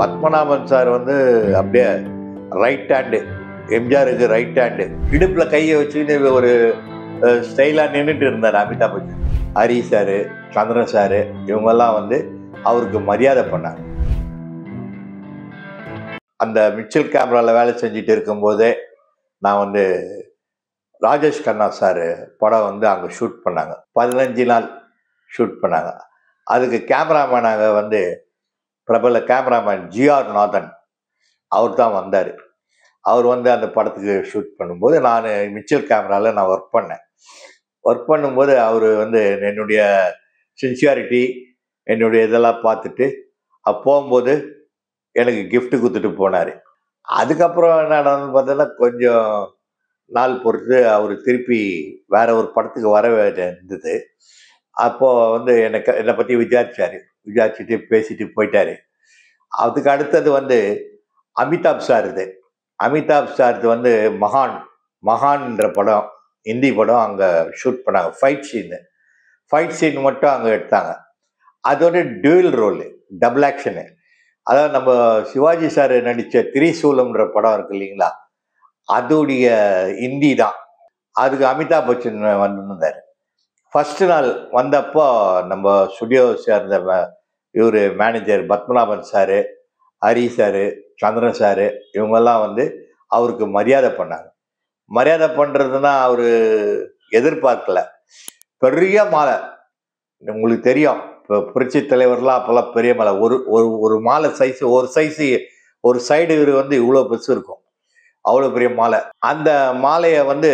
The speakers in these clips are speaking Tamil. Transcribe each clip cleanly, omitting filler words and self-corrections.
பத்மநாபன் சார் வந்து அப்படியே ரைட் ஹேண்டு, எம்ஜிஆருக்கு ரைட் ஹேண்டு, இடுப்புல கையை வச்சுக்கிட்டு ஒரு ஸ்டைலா நின்றுட்டு இருந்தார் அமிதாப் பச்சன். ஹரி சாரு, சந்திரன் சாரு, இவங்கெல்லாம் வந்து அவருக்கு மரியாதை பண்ணாங்க. அந்த மிச்சல் கேமரால வேலை செஞ்சுட்டு இருக்கும்போதே நான் வந்து ராஜேஷ் கண்ணா சார் படம் வந்து அங்கே ஷூட் பண்ணாங்க. 15 நாள் ஷூட் பண்ணாங்க. அதுக்கு கேமராமேனாக வந்து பிரபல கேமராமேன் ஜிஆர் நாதன் அவர் தான் வந்தார். அவர் வந்து அந்த படத்துக்கு ஷூட் பண்ணும்போது நான் மிச்சல் கேமராவில் நான் ஒர்க் பண்ணேன். ஒர்க் பண்ணும்போது அவர் வந்து என்னுடைய சின்சியாரிட்டி, என்னுடைய இதெல்லாம் பார்த்துட்டு போகும்போது எனக்கு gift கொடுத்துட்டு போனார். அதுக்கப்புறம் என்ன நடந்ததுன்னு பார்த்தோன்னா, கொஞ்சம் நாள் பொறுத்து அவர் திருப்பி வேற ஒரு படத்துக்கு வர இருந்தது. அப்போது வந்து என்னை பற்றி விசாரிச்சுட்டு பேசிட்டு போயிட்டாரு. அதுக்கு அடுத்தது வந்து அமிதாப் சார் இது. அமிதாப் சார்து வந்து மகான்ன்ற படம், ஹிந்தி படம் அங்கே ஷூட் பண்ணாங்க. ஃபைட் சீன் மட்டும் அங்கே எடுத்தாங்க. அதோட டியூவல் ரோலு, டபுள் ஆக்ஷனு. அதாவது நம்ம சிவாஜி சார் நடித்த திரிசூலம்ன்ற படம் இருக்கு இல்லைங்களா, அதோடைய ஹிந்தி தான். அதுக்கு அமிதாப் பச்சன் வந்திருந்தார். ஃபர்ஸ்ட் நாள் வந்தப்போ நம்ம ஸ்டுடியோ சேர்ந்த இவர் manager Padmanabhan sir, Hari sir, Chandran sir, இவங்கெல்லாம் வந்து அவருக்கு மரியாதை பண்ணாங்க. மரியாதை பண்ணுறதுன்னா அவர் எதிர்பார்க்கல. பெரிய மாலை, உங்களுக்கு தெரியும், இப்போ புரட்சி தலைவர்லாம் அப்போல்லாம் பெரிய மாலை, ஒரு மாலை சைஸு, ஒரு சைடு இவர் வந்து இவ்வளோ பெருசு இருக்கும், அவ்வளோ பெரிய மாலை. அந்த மாலையை வந்து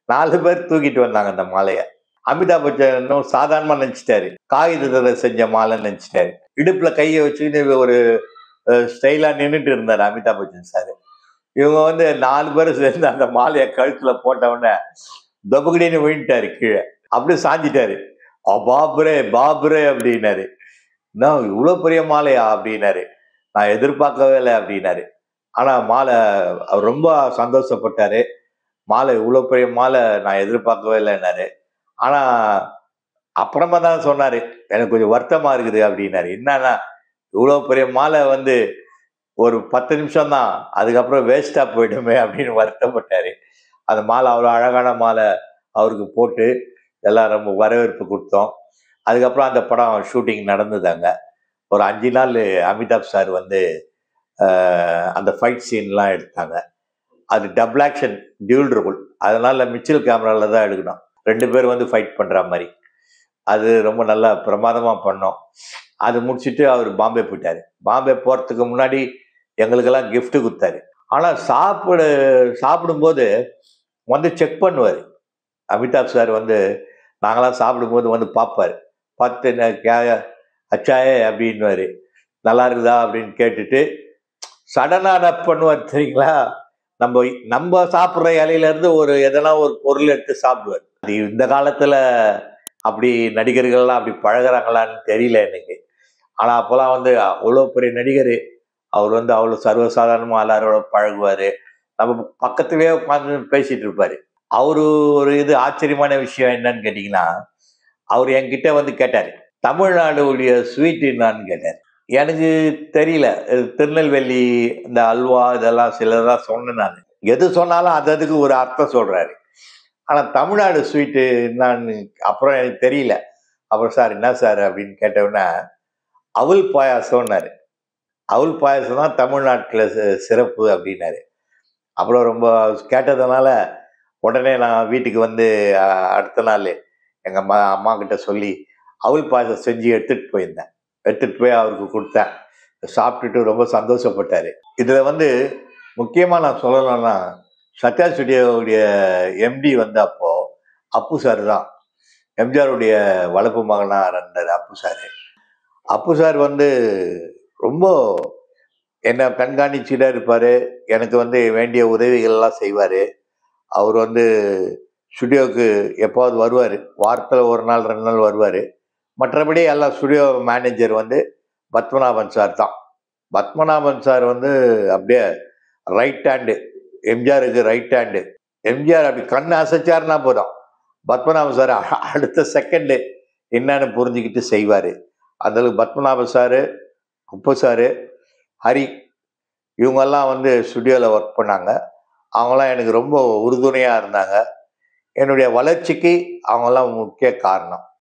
4 பேர் தூக்கிட்டு வந்தாங்க அந்த மாலையை. அமிதாப் பச்சன் இன்னும் சாதாரணமாக நினச்சிட்டாரு, காகிதத்தில் செஞ்ச மாலைன்னு நினச்சிட்டாரு. இடுப்புல கையை வச்சுக்கிட்டு ஒரு ஸ்டைலாக நின்றுட்டு இருந்தார் அமிதாப் பச்சன் சார். இவங்க வந்து 4 பேர் சேர்ந்து அந்த மாலையை கழுத்தில் போட்டவுடனே தொபுகடின்னு விழுந்துட்டாரு கீழே. அப்படியே சாஞ்சிட்டாரு. பாபுரே அப்படின்னாரு. நான் இவ்வளோ பெரிய மாலையா அப்படின்னாரு. நான் எதிர்பார்க்கவே இல்லை அப்படின்னாரு. ஆனால் மாலை அவர் ரொம்ப சந்தோஷப்பட்டாரு. மாலை இவ்வளோ பெரிய மாலை நான் எதிர்பார்க்கவே இல்லைன்னாரு. ஆனால் அப்புறமா தான் சொன்னார், எனக்கு கொஞ்சம் வருத்தமாக இருக்குது அப்படின்னாரு. என்னன்னா, இவ்வளோ பெரிய மாலை வந்து ஒரு 10 நிமிஷம் தான், அதுக்கப்புறம் வேஸ்ட்டாக போயிடுமே அப்படின்னு வருத்தப்பட்டார். அந்த மாலை அவ்வளோ அழகான மாலை அவருக்கு போட்டு எல்லாம் ரொம்ப வரவேற்பு கொடுத்தோம். அதுக்கப்புறம் அந்த படம் ஷூட்டிங் நடந்ததாங்க. ஒரு 5 நாள் அமிதாப் சார் வந்து அந்த ஃபைட் சீன்லாம் எடுத்தாங்க. அது டபுள் ஆக்ஷன், டியூல் ரோல். அதனால் மிச்சல் கேமராவில் தான் எடுக்கணும். 2 பேர் வந்து ஃபைட் பண்ணுற மாதிரி. அது ரொம்ப நல்லா பிரமாதமாக பண்ணோம். அது முடிச்சுட்டு அவர் பாம்பே போயிட்டார். பாம்பே போகிறதுக்கு முன்னாடி எங்களுக்கெல்லாம் gift கொடுத்தாரு. ஆனால் சாப்பிடும்போது வந்து செக் பண்ணுவார் அமிதாப் சார். வந்து நாங்களாம் சாப்பிடும்போது வந்து பார்ப்பார். பார்த்து அச்சாயே அப்படின்னுவார். நல்லா இருக்குதா அப்படின்னு கேட்டுட்டு சடனாக பண்ணுவார் தெரியுங்களா. நம்ம சாப்பிட்ற இலையிலேருந்து எதனா ஒரு பொருள் எடுத்து சாப்பிடுவார். அது இந்த காலத்தில் அப்படி நடிகர்கள்லாம் அப்படி பழகிறாங்களான்னு தெரியல எனக்கு. ஆனால் அப்போல்லாம் வந்து அவ்வளோ பெரிய நடிகர் அவர் வந்து அவ்வளோ சர்வசாதாரணமாக எல்லாரோட பழகுவார். நம்ம பக்கத்துலேயே உட்காந்து பேசிகிட்டு இருப்பார். அவரு ஒரு ஆச்சரியமான விஷயம் என்னன்னு கேட்டிங்கன்னா, அவர் என்கிட்ட வந்து கேட்டார், தமிழ்நாடுடைய ஸ்வீட் என்னான்னு கேட்டார். எனக்கு தெரியல. திருநெல்வேலி இந்த அல்வா இதெல்லாம் சிலதான் சொன்னேன் நான். எது சொன்னாலும் அதுக்கு ஒரு அர்த்தம் சொல்கிறாரு. ஆனால் தமிழ்நாடு ஸ்வீட்டு என்னான்னு அப்புறம் எனக்கு தெரியல. அப்புறம் சார் என்ன சார் அப்படின்னு கேட்டவுடனே அவல் பாயாசம்னாரு. அவல் பாயாசம் தான் தமிழ்நாட்டில் சிறப்பு அப்படின்னாரு. அப்புறம் ரொம்ப கேட்டதுனால உடனே நான் வீட்டுக்கு வந்து அடுத்த நாள் எங்கள் அம்மா கிட்ட சொல்லி அவல் பாயாசம் செஞ்சு எடுத்துகிட்டு போயிருந்தேன். எடுத்துகிட்டு போய் அவருக்கு கொடுத்தேன். சாப்பிட்டுட்டு ரொம்ப சந்தோஷப்பட்டார். இதில் வந்து முக்கியமாக நான் சொல்லணும்னா, சத்யா ஸ்டுடியோவுடைய எம்டி வந்து அப்போது அப்பு சார் தான். எம்ஜிஆருடைய வளர்ப்பு மகனாக இருந்தார் அப்பு சார். அப்பு சார் வந்து ரொம்ப என்னை கண்காணிச்சுட்டே இருப்பார். எனக்கு வந்து வேண்டிய உதவிகள்லாம் செய்வார். அவர் வந்து ஸ்டுடியோவுக்கு எப்போது வருவார். வாரத்தில் 1 நாள் 2 நாள் வருவார். மற்றபடி எல்லாம் ஸ்டுடியோ மேனேஜர் வந்து பத்மநாபன் சார் தான். பத்மநாபன் சார் வந்து அப்படியே ரைட் ஹேண்டு, எம்ஜிஆருக்கு ரைட் ஹேண்டு. எம்ஜிஆர் அப்படி கண் அசைச்சாருன்னா போதும், பத்மநாபன் சார் அடுத்த செகண்டு என்னன்னு புரிஞ்சுக்கிட்டு செய்வார். அந்தளவுக்கு பத்மநாபன் சார் குப்பு சாரு, ஹரி இவங்கெல்லாம் வந்து ஸ்டுடியோவில் ஒர்க் பண்ணாங்க. அவங்களாம் எனக்கு ரொம்ப உறுதுணையாக இருந்தாங்க. என்னுடைய வளர்ச்சிக்கு அவங்கெல்லாம் முக்கிய காரணம்.